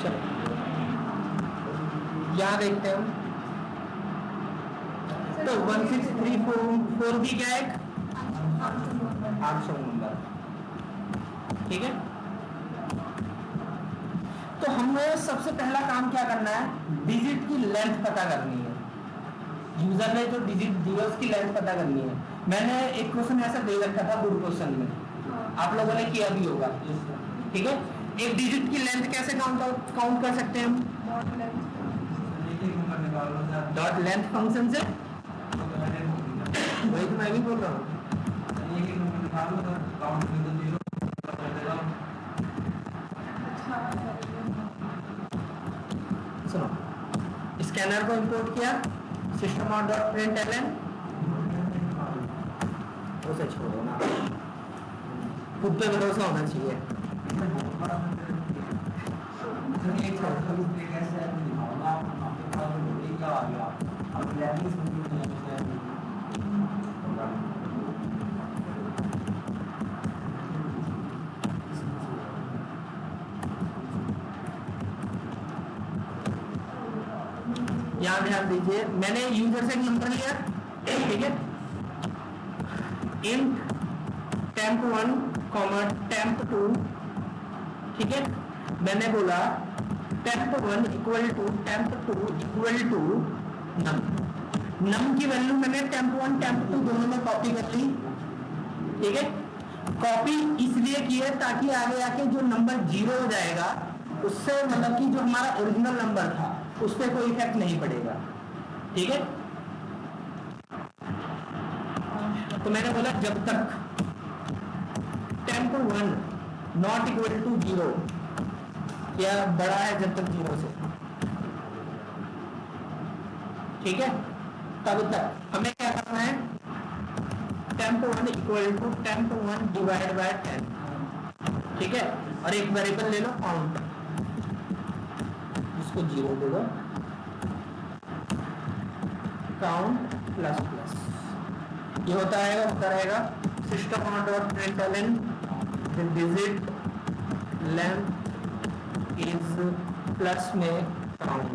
चलो यहाँ देखते हैं हम। तो 16344 भी क्या है, 800 नंबर, ठीक है। तो हमें सबसे पहला काम क्या करना है, डिजिट की लेंथ पता करनी है। यूजर ने जो डिजिट दिया उसकी लेंथ पता करनी है। मैंने एक क्वेश्चन ऐसा दे रखा था गुड क्वेश्चन में, आप लोगों ने किया भी होगा, ठीक है। एक डिजिट की लेंथ कैसे काउंट कर सकते हैं हम, डॉट लेंथ फंक्शन से। वही तो मैं भी बोल रहा हूँ। सुनो, स्कैनर को इंपोर्ट किया, सिस्टम आउट डॉट प्रिंटलन, उसे छोड़ो ना, खुद पे भरोसा होना चाहिए। यहाँ ध्यान दीजिए, मैंने यूजर से नंबर लिया, ठीक है, int temp1, temp2, ठीक है। मैंने बोला temp1 equal to temp2 equal to num। num की वैल्यू मैंने temp1 temp2 दोनों में कॉपी कर ली, ठीक है। कॉपी इसलिए की है ताकि आगे आके जो नंबर 0 हो जाएगा उससे मतलब कि जो हमारा ओरिजिनल नंबर था उस पर कोई इफेक्ट नहीं पड़ेगा, ठीक है। तो मैंने बोला जब तक temp1 नॉट इक्वल टू 0 या बड़ा है जब तक 0 से, ठीक है, तब तक हमें क्या करना है, temp1 equal to temp1 divide by 10, ठीक है। और एक वेरिएबल ले लो काउंट, इसको 0 दे दो, काउंट प्लस प्लस, ये होता रहेगा system dot println digit length is plus में काउंट।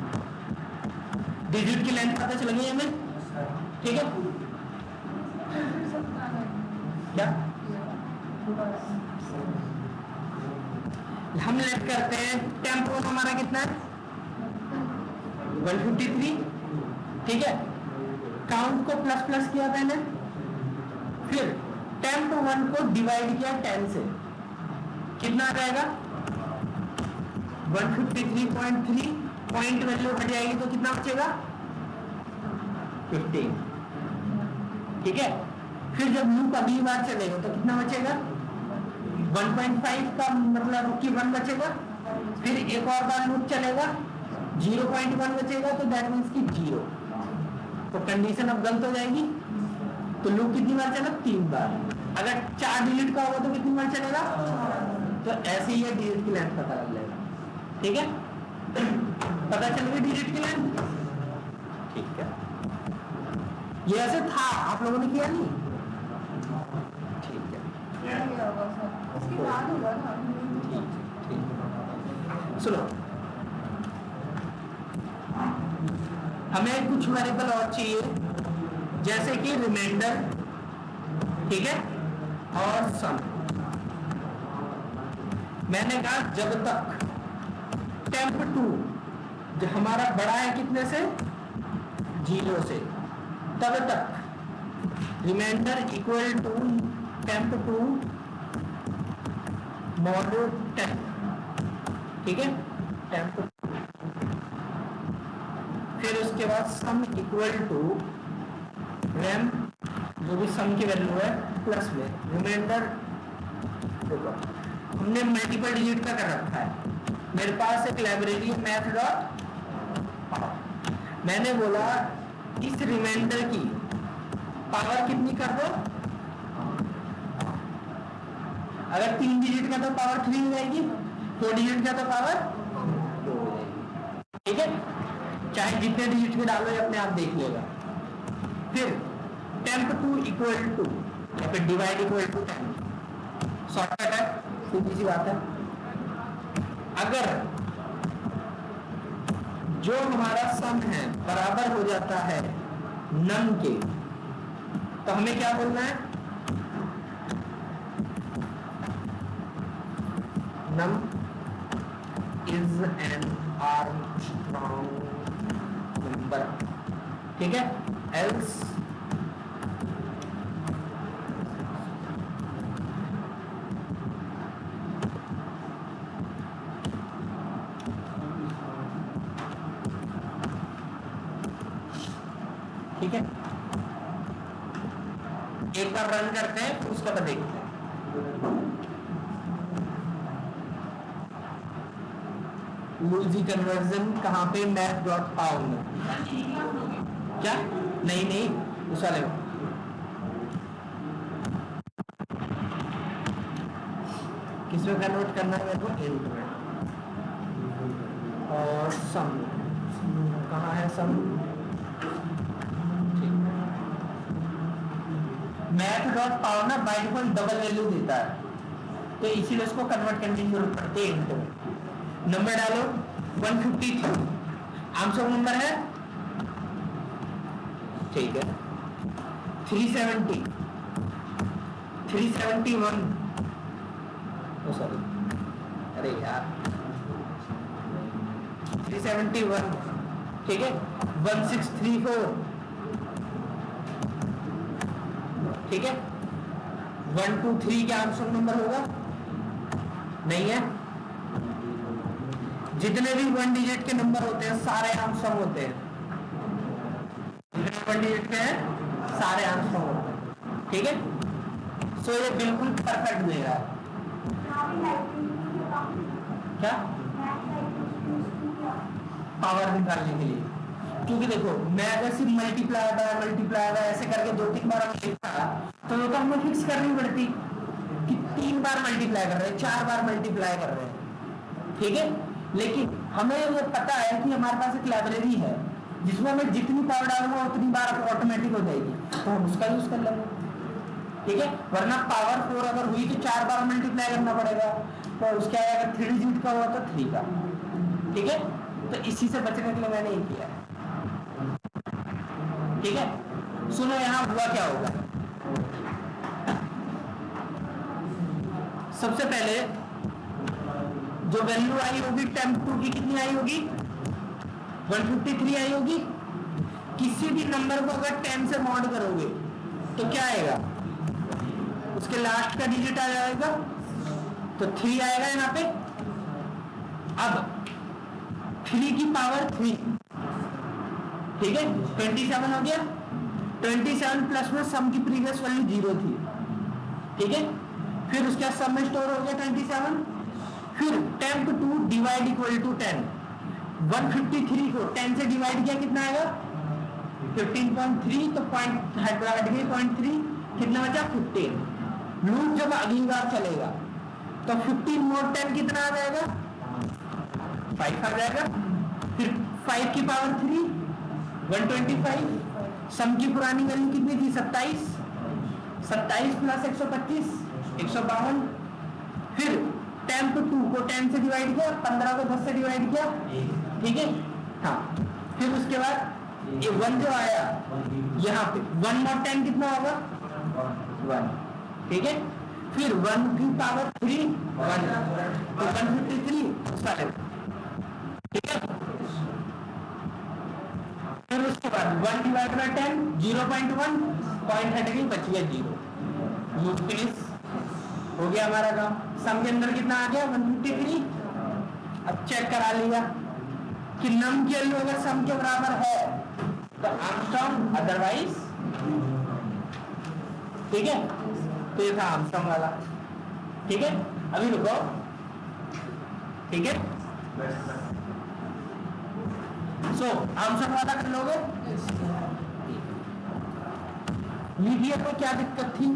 डिजिट की लेंथ पता चल गई हमें, ठीक है। क्या हम लेट करते हैं, temp1 हमारा कितना है 153, ठीक है। काउंट को प्लस प्लस किया मैंने, फिर temp1 को डिवाइड किया 10 से, कितना आ जाएगा 153.3, पॉइंट वैल्यू हट जाएगी तो कितना बचेगा 15, ठीक है। फिर जब लूप अगली बार चलेगा तो कितना बचेगा 1.5 का मतलब कि 1 बचेगा, फिर एक और बार लूप चलेगा 0.1 बचेगा, तो दैट मीन्स कि 0, तो कंडीशन अब गलत हो जाएगी। तो लूप कितनी बार चला 3 बार, अगर 4 डिलीट का होगा तो कितनी बार चलेगा, तो ऐसे ही डिजिट की लेंथ पता लग जाएगा, ठीक है। पता चल गई डिजिट की लेंथ, ठीक है। ये ऐसे था, आप लोगों ने किया नहीं, ठीक है, सुनो। हमें कुछ वेरिएबल और चाहिए, जैसे कि रिमाइंडर, ठीक है, और सम। मैंने कहा जब तक temp2 जो हमारा बड़ा है कितने से 0 से, तब तक reminder equal to temp2 mod 10, ठीक है, temp2। फिर उसके बाद सम इक्वल टू रैम, जो भी सम की वैल्यू है प्लस में रिमाइंडर, देखो हमने मल्टीपल डिजिट का कर रखा है। मेरे पास एक लाइब्रेरी है मैथ डॉट, मैंने बोला इस रिमाइंडर की पावर कितनी कर दो, अगर 3 डिजिट का तो पावर 3 हो जाएगी, 4 डिजिट का तो पावर 2 हो जाएगी, ठीक है। चाहे जितने डिजिट में डालो अपने आप देख लेगा। फिर temp2 इक्वल टू या फिर डिवाइड इक्वल टू 10, शॉर्टकट है, सीधी सी बात है। अगर जो हमारा सम है बराबर हो जाता है नम के, तो हमें क्या बोलना है, num is an Armstrong number, ठीक है, एल्स ठीक है। एक बार रन करते हैं फिर उसके बाद देखते हैं। लूजी कन्वर्जन कहाँ पे, मैथ डॉट फाउंड, क्या नहीं उस वाले में किसमें कन्वर्ट करना है मेरे को, इंट में, और सम कहाँ है, सम मैथ डॉट पावर ना बाय डिफॉल्ट डबल वैल्यू देता है, तो इसीलिए उसको कन्वर्ट करने की जरूरत पड़ती है इंट में। नंबर डालो 153, आंसर नंबर है, ठीक है, 370, 371, सॉरी अरे यार 371, ठीक है, 1634, ठीक है, 123 क्या आंसर नंबर होगा, नहीं है, जितने भी 1 डिजिट के नंबर होते हैं सारे आंसर होते हैं, जितने 1 डिजिट के हैं सारे आंसर होते हैं, ठीक है। सो ये बिल्कुल परफेक्ट देगा, क्या पावर निकालने के लिए, क्योंकि देखो मैं अगर सिर्फ मल्टीप्लाई ऐसे करके 2-3 बार लिखता तो वो तो हमें फिक्स करनी पड़ती कि 3 बार मल्टीप्लाई कर रहे हैं, 4 बार मल्टीप्लाई कर रहे हैं, ठीक है। लेकिन हमें ये पता है कि हमारे पास एक लाइब्रेरी है जिसमें हमें जितनी पावर डालूंगा उतनी बार ऑटोमेटिक हो जाएगी, तो हम उसका यूज कर लेंगे, ठीक है। वरना पावर 4 अगर हुई तो 4 बार मल्टीप्लाई करना पड़ेगा, तो उसके अगर 3 डिजिट का हुआ तो 3 का, ठीक है। तो इसी से बचने के लिए मैंने ये किया है, ठीक है। सुनो यहां हुआ क्या होगा, सबसे पहले जो वैल्यू आई होगी टेम्प 2 की कितनी आई होगी, 153 आई होगी। किसी भी नंबर को अगर 10 से मॉड करोगे तो क्या आएगा, उसके लास्ट का डिजिट आ जाएगा, तो 3 आएगा यहाँ पे। अब 3 की पावर 3, ठीक है, 27 हो गया। 27 प्लस में सम की प्रीवियस वैल्यू 0 थी, ठीक है। फिर उसके बाद सम में स्टोर हो गया 27, फिर टेम्प 2 डिवाइड इक्वल टू 10, 153 को 10 से डिवाइड किया कितना आएगा 15.3, तो पॉइंट हट गई 0.3, कितना बचा 15। लूप जब अगली बार चलेगा तो 15 मोर 10 कितना आ जाएगा 5 आ जाएगा। फिर 5 की पावर 3 125, सम की पुरानी वैल्यू कितनी थी 27, 27 प्लस 125 152। फिर टेम्प 2 को 10 से डिवाइड किया, 15 को 10 से डिवाइड किया, ठीक है। हाँ, फिर उसके बाद ये 1 जो आया यहाँ पे 1 मोर 10 कितना होगा 1, ठीक है। फिर 1 की पावर 3 1, तो 153, ठीक है। फिर उसके बाद 1 डिवाइड बाय 10 0.1, पॉइंट हट गई बच गया 0। लूप फिनिश हो गया हमारा काम। सम के अंदर कितना आ गया 153। अब चेक करा लिया कि नम की वैल्यू अगर सम के बराबर है तो आर्मस्ट्रांग, अदरवाइज, ठीक है। तो ये था आर्मस्ट्रांग वाला, ठीक है। अभी रुको, ठीक है। सो आंसर वाला कर लोगे, लीजिए को क्या दिक्कत थी,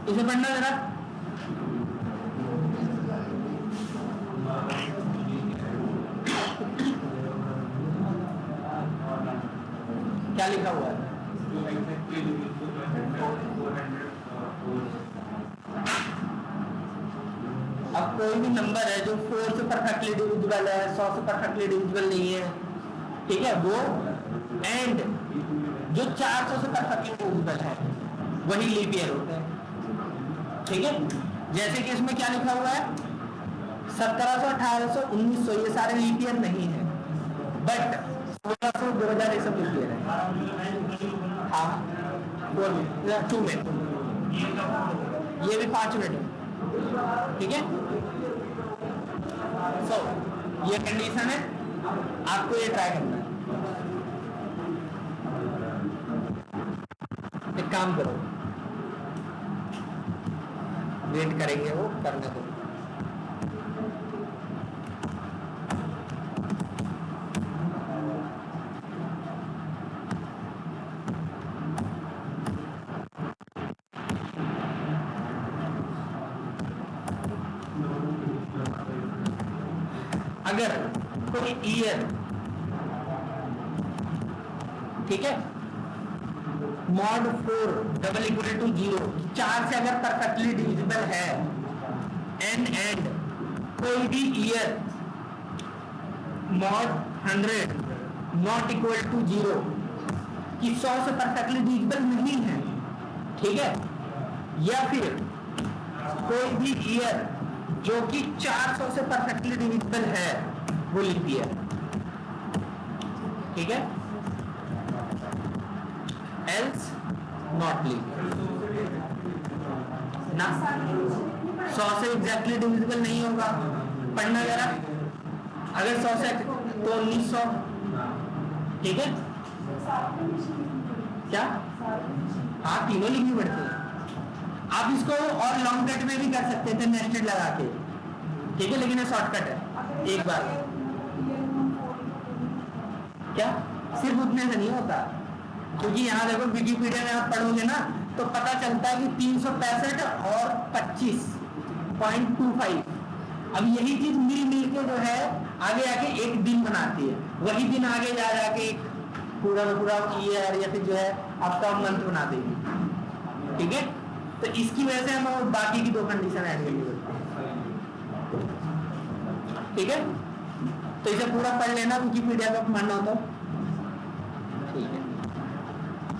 इसे पढ़ना जरा। क्या लिखा हुआ है? अब कोई भी नंबर है जो 4 से परफेक्टली डिविजिबल है, 100 से परफेक्टली डिविजिबल नहीं है, ठीक है, वो एंड जो 400 से परफेक्टली डिविजिबल है वही लीप ईयर होते हैं, ठीक है। जैसे कि इसमें क्या लिखा हुआ है, 1700, 1800, 1900 ये सारे लीप ईयर नहीं है, बट 1600, 2000 ये सब लीप ईयर है। हाँ 2 में ये भी 5 मिनट है, ठीक है। सो ये कंडीशन है, आपको ये ट्राई करना है। एक काम करो, वेट करेंगे, वो करने दो। अगर कोई ईयर, ठीक है, मॉड 4 डबल इक्वल टू 0, 4 से अगर परफेक्टली डिविजिबल है, एंड कोई भी year mod 100 not equal to 0 कि 100 से परफेक्टली डिविजिबल नहीं है, ठीक है, या फिर कोई भी ईयर जो कि 400 से परफेक्टली डिविजिबल है वो लीप ईयर, ठीक है, एल्स नॉट लीप ना। 100 से एग्जैक्टली डिविजिबल नहीं होगा, पढ़ना जरा। अगर 100 से तो 1900, ठीक है, क्या, हाँ तीनों लिखनी पड़ती है। आप इसको और लॉन्ग कट में भी कर सकते थे नेस्टेड लगा के, ठीक है, लेकिन ये शॉर्टकट है। एक बार क्या सिर्फ उतने से नहीं होता, क्योंकि यहाँ देखो विकिपीडिया में आप पढ़ोगे ना तो पता चलता है कि 365 और 25.25, अब यही चीज मिल के जो है आगे आके एक दिन बनाती है, वही दिन आगे जा जाके एक पूरा का पूरा ईयर या फिर जो है आपका मंथ बना देगी, ठीक है। तो इसकी वजह से हम बाकी की 2 कंडीशन ऐड करेंगे, ठीक है। तो इसे पूरा पढ़ लेना, विकिपीडिया का पढ़ना हो तो ठीक है।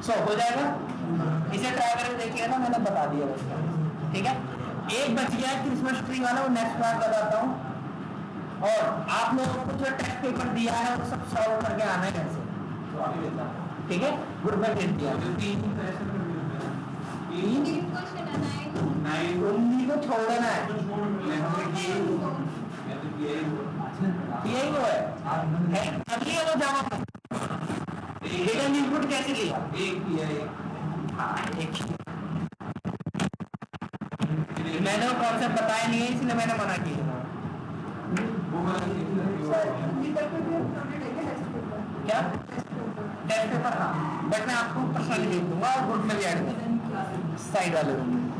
सो हो जाएगा, इसे ट्राई करके देखिए ना, मैंने बता दिया बस, ठीक है। एक बच गया है क्रिसमस ट्री वाला, वो नेक्स्ट बार बताता हूँ। और आप लोगों को जो टेस्ट पेपर दिया है वो सब सॉल्व करके आना है कैसे, ठीक है। गुड बाय हिंट दिया, उन्हीं को छोड़ना है, यही वो है अगली वो जवाब। हिडन इनपुट कैसे लिया, एक किया, एक मैंने वो कॉन्सेप्ट बताया नहीं है, इसलिए मैंने मना किया। क्या टेस्ट पेपर, हाँ, बट मैं आपको पर्सनली भेज दूंगा और ग्रुप में भी ऐड कर साइड वाले रूम में।